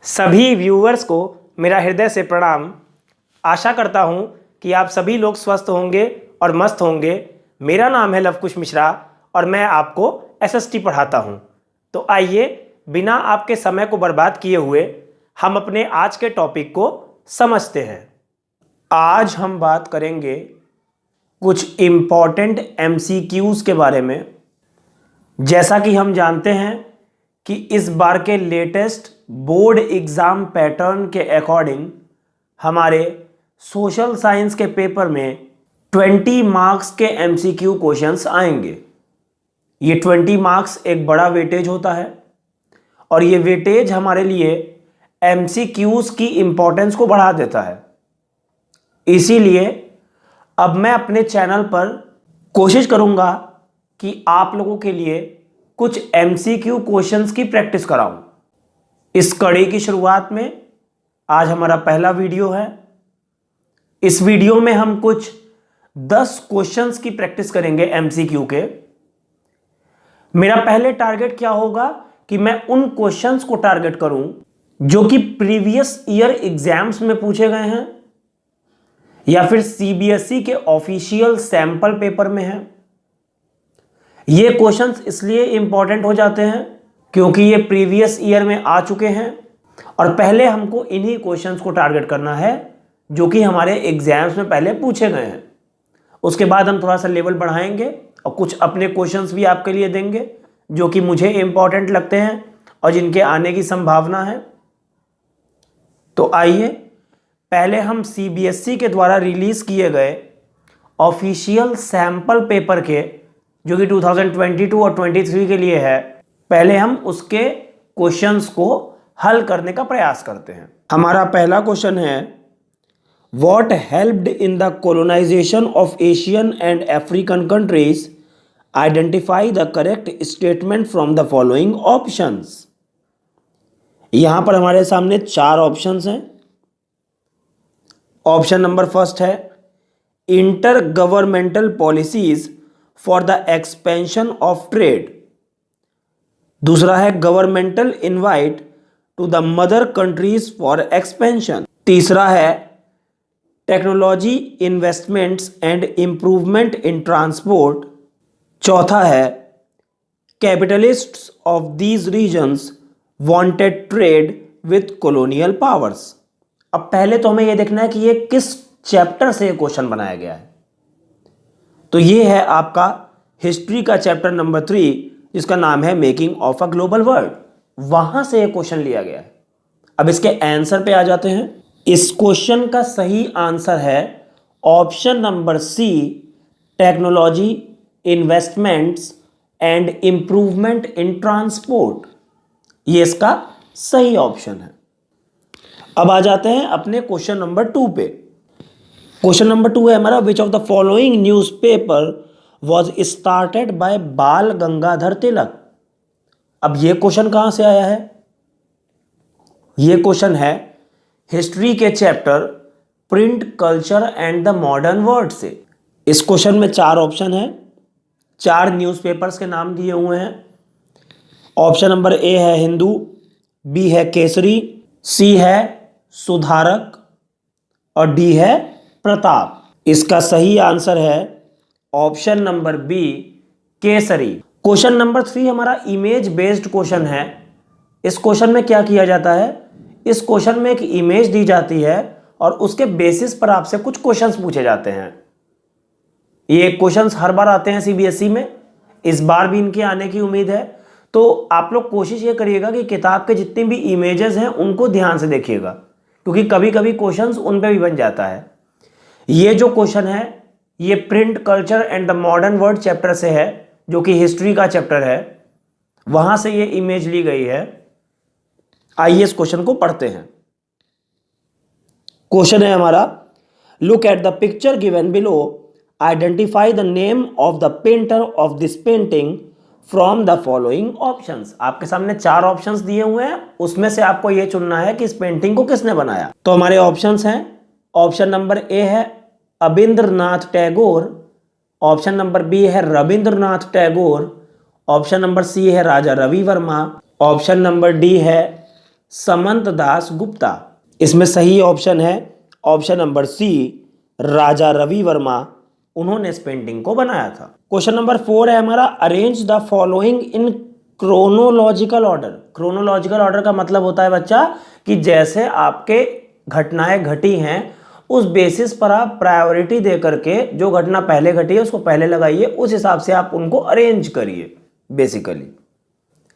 सभी व्यूअर्स को मेरा हृदय से प्रणाम। आशा करता हूँ कि आप सभी लोग स्वस्थ होंगे और मस्त होंगे। मेरा नाम है लवकुश मिश्रा और मैं आपको एसएसटी पढ़ाता हूँ। तो आइए बिना आपके समय को बर्बाद किए हुए हम अपने आज के टॉपिक को समझते हैं। आज हम बात करेंगे कुछ इम्पॉर्टेंट एमसीक्यूज़ के बारे में। जैसा कि हम जानते हैं कि इस बार के लेटेस्ट बोर्ड एग्ज़ाम पैटर्न के अकॉर्डिंग हमारे सोशल साइंस के पेपर में 20 मार्क्स के एमसीक्यू क्वेश्चंस आएंगे। ये 20 मार्क्स एक बड़ा वेटेज होता है और ये वेटेज हमारे लिए एमसीक्यूज़ की इम्पोर्टेंस को बढ़ा देता है। इसीलिए अब मैं अपने चैनल पर कोशिश करूंगा कि आप लोगों के लिए कुछ एमसीक्यू क्वेश्चंस की प्रैक्टिस कराऊं। इस कड़ी की शुरुआत में आज हमारा पहला वीडियो है। इस वीडियो में हम कुछ 10 क्वेश्चंस की प्रैक्टिस करेंगे एमसीक्यू के। मेरा पहले टारगेट क्या होगा कि मैं उन क्वेश्चंस को टारगेट करूं जो कि प्रीवियस ईयर एग्जाम्स में पूछे गए हैं या फिर सीबीएसई के ऑफिशियल सैंपल पेपर में है। ये क्वेश्चंस इसलिए इंपॉर्टेंट हो जाते हैं क्योंकि ये प्रीवियस ईयर में आ चुके हैं और पहले हमको इन्हीं क्वेश्चंस को टारगेट करना है जो कि हमारे एग्जाम्स में पहले पूछे गए हैं। उसके बाद हम थोड़ा सा लेवल बढ़ाएंगे और कुछ अपने क्वेश्चंस भी आपके लिए देंगे जो कि मुझे इंपॉर्टेंट लगते हैं और जिनके आने की संभावना है। तो आइए पहले हम सीबीएसई के द्वारा रिलीज किए गए ऑफिशियल सैंपल पेपर के जो कि 2022 और 23 के लिए है, पहले हम उसके क्वेश्चंस को हल करने का प्रयास करते हैं। हमारा पहला क्वेश्चन है, what helped in the colonisation of Asian and African countries, identify the correct statement from the following options. यहां पर हमारे सामने 4 ऑप्शंस हैं। ऑप्शन नंबर फर्स्ट है inter governmental policies for the expansion of trade. दूसरा है governmental invite to the mother countries for expansion. तीसरा है technology investments and improvement in transport. चौथा है capitalists of these regions wanted trade with colonial powers. अब पहले तो हमें यह देखना है कि ये किस चैप्टर से क्वेश्चन बनाया गया है। तो ये है आपका हिस्ट्री का चैप्टर नंबर 3 जिसका नाम है making of a global world. वहां से ये क्वेश्चन लिया गया है। अब इसके आंसर पे आ जाते हैं। इस क्वेश्चन का सही आंसर है option number C, technology investments and improvement in transport. ये इसका सही ऑप्शन है। अब आ जाते हैं अपने क्वेश्चन नंबर 2 पे। क्वेश्चन नंबर 2 है हमारा, which of the following newspaper was started by बाल गंगाधर तिलक। अब ये क्वेश्चन कहां से आया है? ये क्वेश्चन है हिस्ट्री के chapter print culture and the modern world से। इस क्वेश्चन में 4 ऑप्शन है, 4 न्यूज़पेपर्स के नाम दिए हुए हैं। ऑप्शन नंबर ए है हिंदू, बी है केसरी, सी है सुधारक और डी है प्रताप। इसका सही आंसर है option number B, Kesari. Question number 3 हमारा इमेज बेस्ड क्वेश्चन है। इस क्वेश्चन में क्या किया जाता है? इस क्वेश्चन में एक इमेज दी जाती है और उसके बेसिस पर आपसे कुछ क्वेश्चंस पूछे जाते हैं। ये क्वेश्चंस हर बार आते हैं सीबीएसई में, इस बार भी इनके आने की उम्मीद है। तो आप लोग कोशिश ये करिएगा कि किताब के जितने भी इमेजेस हैं उनको ध्यान से देखिएगा क्योंकि कभी कभी क्वेश्चंस उन पे भी बन जाता है। ये जो क्वेश्चन है ये print culture and the modern world chapter से है जो कि हिस्ट्री का चैप्टर है, वहां से ये इमेज ली गई है। आइए इस क्वेश्चन को पढ़ते हैं। क्वेश्चन है हमारा, look at the picture given below, identify the name of the painter of this painting from the following options. आपके सामने 4 ऑप्शंस दिए हुए हैं, उसमें से आपको यह चुनना है कि इस पेंटिंग को किसने बनाया। तो हमारे ऑप्शंस हैं, ऑप्शन नंबर ए है Abindranath Tagore, option number B है Rabindranath Tagore, option number C है Raja Ravi Varma, option number D है समंत दास गुप्ता। इसमें सही ऑप्शन है option number C, Raja Ravi Varma, उन्होंने इस पेंटिंग को बनाया था। क्वेश्चन नंबर 4 है हमारा, arrange the following in chronological order. Chronological order का मतलब होता है बच्चा कि जैसे आपके घटनाएं घटी हैं उस बेसिस पर आप प्रायोरिटी दे करके जो घटना पहले घटी है उसको पहले लगाइए, उस हिसाब से आप उनको अरेंज करिए बेसिकली।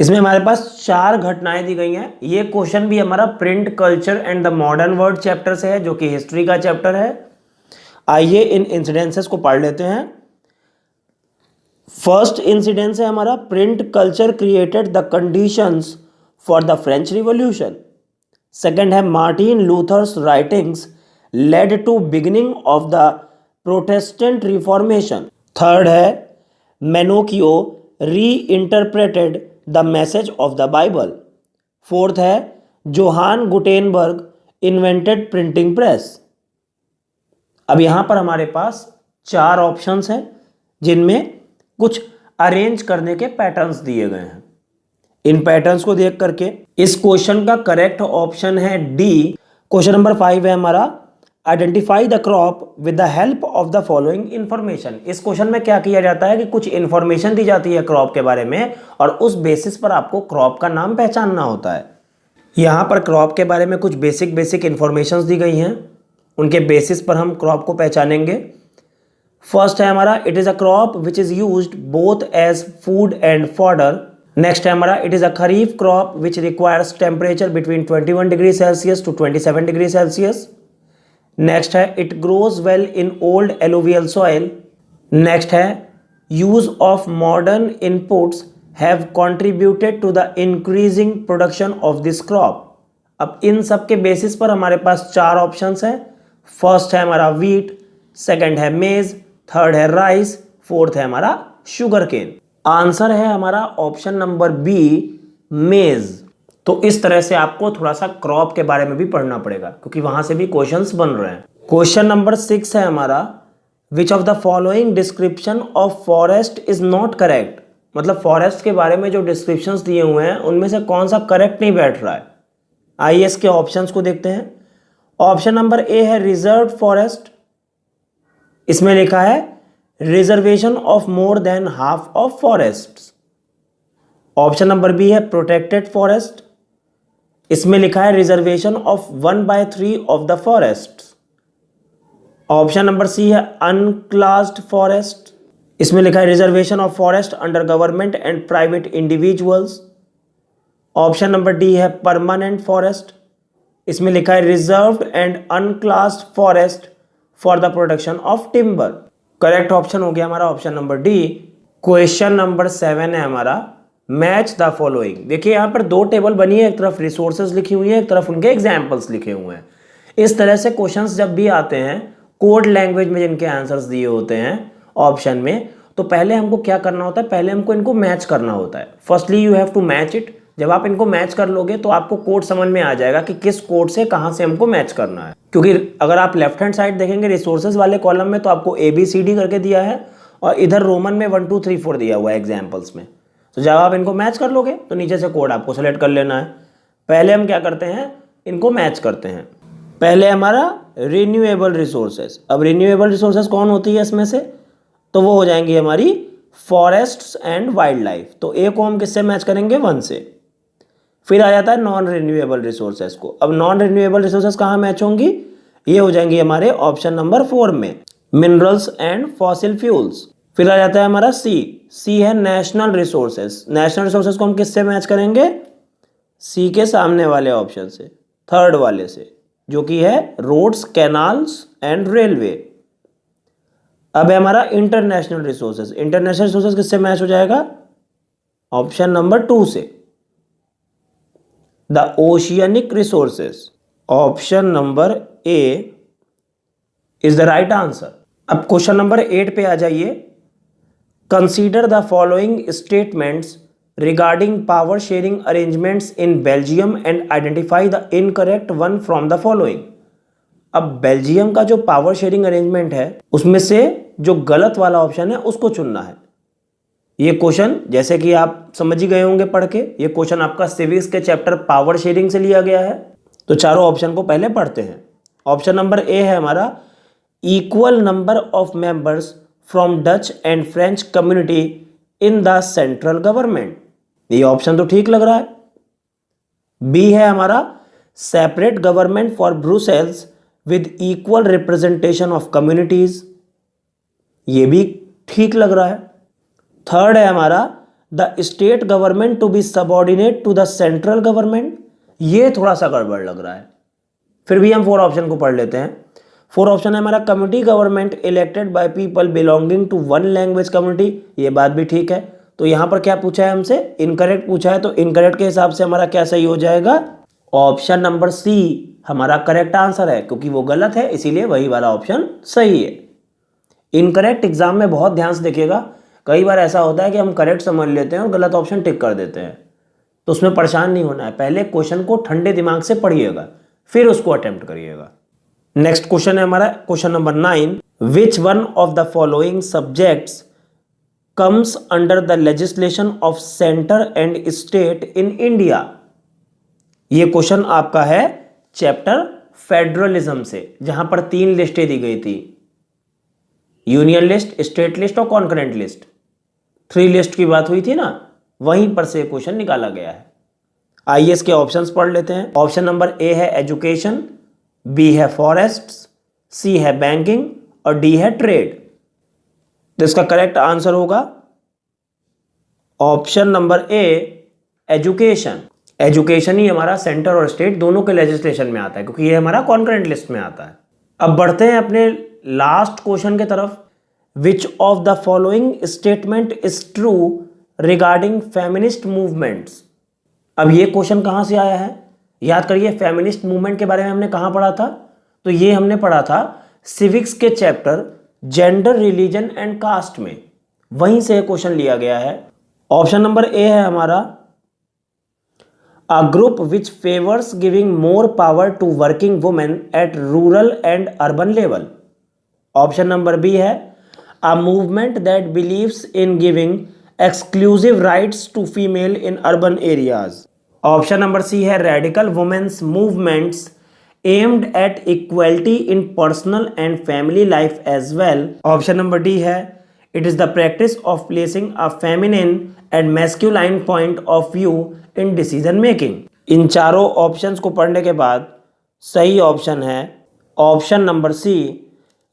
इसमें हमारे पास 4 घटनाएं दी गई हैं। ये क्वेश्चन भी हमारा print culture and the modern world chapter से है, जो कि हिस्ट्री का चैप्टर है। आइए इन इंसिडेंसेस को पढ़ लेते हैं। फर्स्ट इंसिडेंस है हमारा, print culture created the conditions for the French Revolution. Second है, Martin Luther's writings led to beginning of the Protestant Reformation. Third है, Menocchio reinterpreted the message of the Bible. Fourth है, Johann Gutenberg invented printing press. अब यहां पर हमारे पास 4 options हैं जिनमें कुछ अरेंज करने के पैटर्न्स दिए गए हैं। इन पैटर्न्स को देख करके इस क्वेश्चन का करेक्ट ऑप्शन है डी। क्वेश्चन नंबर 5 है हमारा, identify the crop with the help of the following information. इस क्वेश्चन में क्या किया जाता है कि कुछ इंफॉर्मेशन दी जाती है क्रॉप के बारे में और उस बेसिस पर आपको क्रॉप का नाम पहचानना होता है। यहां पर क्रॉप के बारे में कुछ बेसिक इंफॉर्मेशन दी गई हैं, उनके बेसिस पर हम क्रॉप को पहचानेंगे। फर्स्ट है हमारा, it is a crop which is used both as food and fodder. Next है हमारा, it is a kharif crop which requires temperature between 21 degree Celsius to 27 degree Celsius. Next है, it grows well in old alluvial soil. Next है, use of modern inputs have contributed to the increasing production of this crop. अब इन सब के basis पर हमारे पास 4 options हैं। First है हमारा वीट, सेकंड है मेज, थर्ड है राइस, फोर्थ है हमारा शुगर केन। आंसर है हमारा ऑप्शन नंबर बी, मेज। तो इस तरह से आपको थोड़ा सा क्रॉप के बारे में भी पढ़ना पड़ेगा क्योंकि वहां से भी क्वेश्चंस बन रहे हैं। क्वेश्चन नंबर 6 है हमारा, which of the following description of forest is not correct. मतलब फॉरेस्ट के बारे में जो डिस्क्रिप्शंस दिए हुए हैं उनमें से कौन सा करेक्ट नहीं बैठ रहा है। आइए इसके ऑप्शंस को देखते हैं। ऑप्शन नंबर ए है रिजर्व फॉरेस्ट, इसमें लिखा है reservation of more than half of forest. Option number B है प्रोटेक्टेड फॉरेस्ट, इसमें लिखा है reservation of 1/3 of the forest. Option number C है अनक्लास्ड फॉरेस्ट, इसमें लिखा है reservation of forest under government and private individuals. Option number D है permanent forest, इसमें लिखा है reserved and unclassed forest for the production of timber. Correct option हो गया हमारा option number D. Question number 7 है हमारा, मैच द फॉलोइंग। देखिए यहाँ पर 2 टेबल बनी है, एक तरफ रिसोर्सेज लिखी हुई है, एक तरफ उनके एग्जाम्पल्स लिखे हुए हैं। इस तरह से क्वेश्चंस जब भी आते हैं कोड लैंग्वेज में जिनके आंसर्स दिए होते हैं ऑप्शन में, तो पहले हमको क्या करना होता है, पहले हमको इनको मैच करना होता है। Firstly you have to match it. जब आप इनको मैच कर लोगे तो आपको कोड समझ में आ जाएगा कि किस कोड से कहां से हमको मैच करना है। क्योंकि अगर आप लेफ्ट हैंड साइड देखेंगे रिसोर्सेज वाले कॉलम में तो आपको ABCD करके दिया है और इधर रोमन में 1 2 3 4 दिया हुआ है एग्जाम्पल्स में। तो जब आप इनको मैच कर लोगे तो नीचे से कोड आपको सेलेक्ट कर लेना है। पहले हम क्या करते हैं, इनको मैच करते हैं। पहले हमारा रिन्यूएबल रिसोर्सेज। अब रिन्यूएबल रिसोर्सेज कौन होती है इसमें से, तो वो हो जाएंगी हमारी फॉरेस्ट्स एंड वाइल्ड लाइफ। तो ए को हम किससे मैच करेंगे, 1 से। फिर आ जाता है नॉन रिन्यूएबल रिसोर्सेज को। अब नॉन रिन्यूएबल रिसोर्सेज कहाँ मैच होंगी, ये हो जाएंगी हमारे ऑप्शन नंबर 4 में, मिनरल्स एंड फॉसिल फ्यूल्स। फिर आ जाता है हमारा सी है नेशनल रिसोर्सेज। नेशनल रिसोर्सेज को हम किससे मैच करेंगे, सी के सामने वाले ऑप्शन से, थर्ड वाले से, जो कि है रोड्स, कैनाल्स एंड रेलवे। अब है हमारा इंटरनेशनल रिसोर्सेज। इंटरनेशनल रिसोर्सेज किससे मैच हो जाएगा, ऑप्शन नंबर 2 से, the oceanic resources. Option number A is the right answer. अब क्वेश्चन नंबर 8 पे आ जाइए। Consider the following statements regarding power sharing arrangements in Belgium and identify the incorrect one from the following. अब Belgium का जो power sharing arrangement है उसमें से जो गलत वाला ऑप्शन है उसको चुनना है। ये क्वेश्चन जैसे कि आप समझ ही गए होंगे पढ़ के, ये क्वेश्चन आपका सिविक्स के चैप्टर पावर शेयरिंग से लिया गया है। तो चारों ऑप्शन को पहले पढ़ते हैं। ऑप्शन नंबर ए है हमारा equal number of members from Dutch and French community in the central government. ये ऑप्शन तो ठीक लग रहा है। बी है हमारा separate government for Brussels with equal representation of communities. ये भी ठीक लग रहा है। थर्ड है हमारा the state government to be subordinate to the central government. ये थोड़ा सा गड़बड़ लग रहा है। फिर भी हम 4 ऑप्शन को पढ़ लेते हैं। 4 ऑप्शन है हमारा community government elected by people belonging to one language community. ये बात भी ठीक है। तो यहां पर क्या पूछा है हमसे, इनकरेक्ट पूछा है। तो इनकरेक्ट के हिसाब से हमारा क्या सही हो जाएगा, ऑप्शन नंबर सी हमारा करेक्ट आंसर है, क्योंकि वो गलत है इसीलिए वही वाला ऑप्शन सही है। इनकरेक्ट एग्जाम में बहुत ध्यान से देखिएगा, कई बार ऐसा होता है कि हम करेक्ट समझ लेते हैं और गलत ऑप्शन टिक कर देते हैं। तो उसमें परेशान नहीं होना है, पहले क्वेश्चन को ठंडे दिमाग से पढ़िएगा फिर उसको अटेम्प्ट करिएगा। नेक्स्ट क्वेश्चन है हमारा question number 9, which one of the following subjects comes under the legislation of centre and state in India. ये क्वेश्चन आपका है चैप्टर फेडरलिज्म से, जहां पर 3 लिस्टें दी गई थी, यूनियन लिस्ट, स्टेट लिस्ट और कॉन्करेंट लिस्ट। 3 लिस्ट की बात हुई थी ना, वहीं पर से क्वेश्चन निकाला गया है। आइए इसके ऑप्शंस पढ़ लेते हैं। ऑप्शन नंबर ए है एजुकेशन, बी है फॉरेस्ट्स, सी है बैंकिंग और डी है ट्रेड। तो इसका करेक्ट आंसर होगा option number A education. Education ही हमारा सेंटर और स्टेट दोनों के लेजिस्लेशन में आता है, क्योंकि ये हमारा कॉन्करेंट लिस्ट में आता है। अब बढ़ते हैं अपने लास्ट क्वेश्चन के तरफ। Which of the following statement is true regarding feminist movements. अब ये क्वेश्चन कहां से आया है, याद करिए फेमिनिस्ट मूवमेंट के बारे में हमने कहां पढ़ा था, तो ये हमने पढ़ा था सिविक्स के chapter gender, religion and caste में, वहीं से क्वेश्चन लिया गया है। ऑप्शन नंबर ए है हमारा a group which favours giving more power to working women at rural and urban level. Option number B है a movement that believes in giving exclusive rights to female in urban areas. Option number C है radical women's movements aimed at equality in personal and family life as well. Option number D है it is the practice of placing a feminine and masculine point of view in decision making. इन चारों options को पढ़ने के बाद सही option है option number C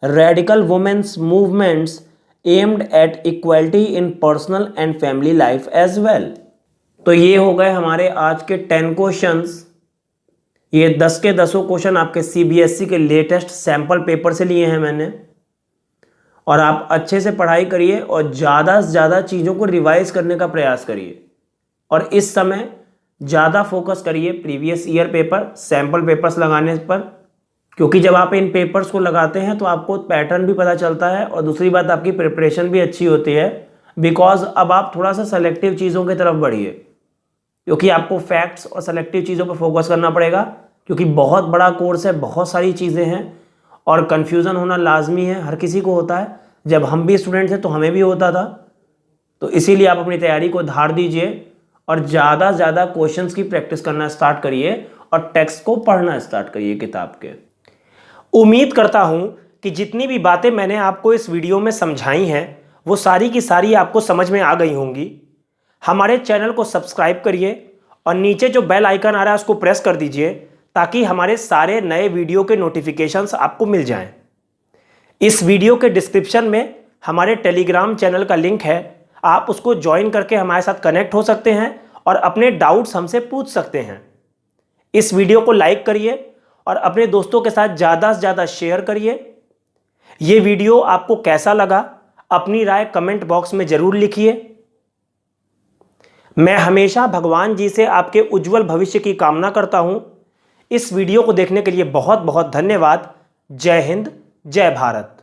radical women's movements aimed at equality in personal and family life as well. तो ये हो गए हमारे आज के 10 क्वेश्चंस। ये 10 के 10 क्वेश्चन आपके सीबीएसई के लेटेस्ट सैंपल पेपर से लिए हैं मैंने। और आप अच्छे से पढ़ाई करिए और ज़्यादा से ज़्यादा चीज़ों को रिवाइज करने का प्रयास करिए। और इस समय ज़्यादा फोकस करिए previous year paper, sample papers लगाने पर, क्योंकि जब आप इन पेपर्स को लगाते हैं तो आपको पैटर्न भी पता चलता है और दूसरी बात आपकी प्रिपरेशन भी अच्छी होती है। बिकॉज अब आप थोड़ा सा सेलेक्टिव चीज़ों की तरफ बढ़िए, क्योंकि आपको फैक्ट्स और सेलेक्टिव चीज़ों पर फोकस करना पड़ेगा, क्योंकि बहुत बड़ा कोर्स है, बहुत सारी चीज़ें हैं और कन्फ्यूज़न होना लाजमी है, हर किसी को होता है। जब हम भी स्टूडेंट थे तो हमें भी होता था। तो इसीलिए आप अपनी तैयारी को धार दीजिए और ज़्यादा से ज़्यादा क्वेश्चंस की प्रैक्टिस करना स्टार्ट करिए और टेक्स्ट को पढ़ना स्टार्ट करिए किताब के। उम्मीद करता हूँ कि जितनी भी बातें मैंने आपको इस वीडियो में समझाई हैं वो सारी की सारी आपको समझ में आ गई होंगी। हमारे चैनल को सब्सक्राइब करिए और नीचे जो बेल आइकन आ रहा है उसको प्रेस कर दीजिए, ताकि हमारे सारे नए वीडियो के नोटिफिकेशंस आपको मिल जाएं। इस वीडियो के डिस्क्रिप्शन में हमारे टेलीग्राम चैनल का लिंक है, आप उसको ज्वाइन करके हमारे साथ कनेक्ट हो सकते हैं और अपने डाउट्स हमसे पूछ सकते हैं। इस वीडियो को लाइक करिए और अपने दोस्तों के साथ ज़्यादा से ज़्यादा शेयर करिए। ये वीडियो आपको कैसा लगा अपनी राय कमेंट बॉक्स में ज़रूर लिखिए। मैं हमेशा भगवान जी से आपके उज्जवल भविष्य की कामना करता हूँ। इस वीडियो को देखने के लिए बहुत बहुत धन्यवाद। जय हिंद, जय भारत।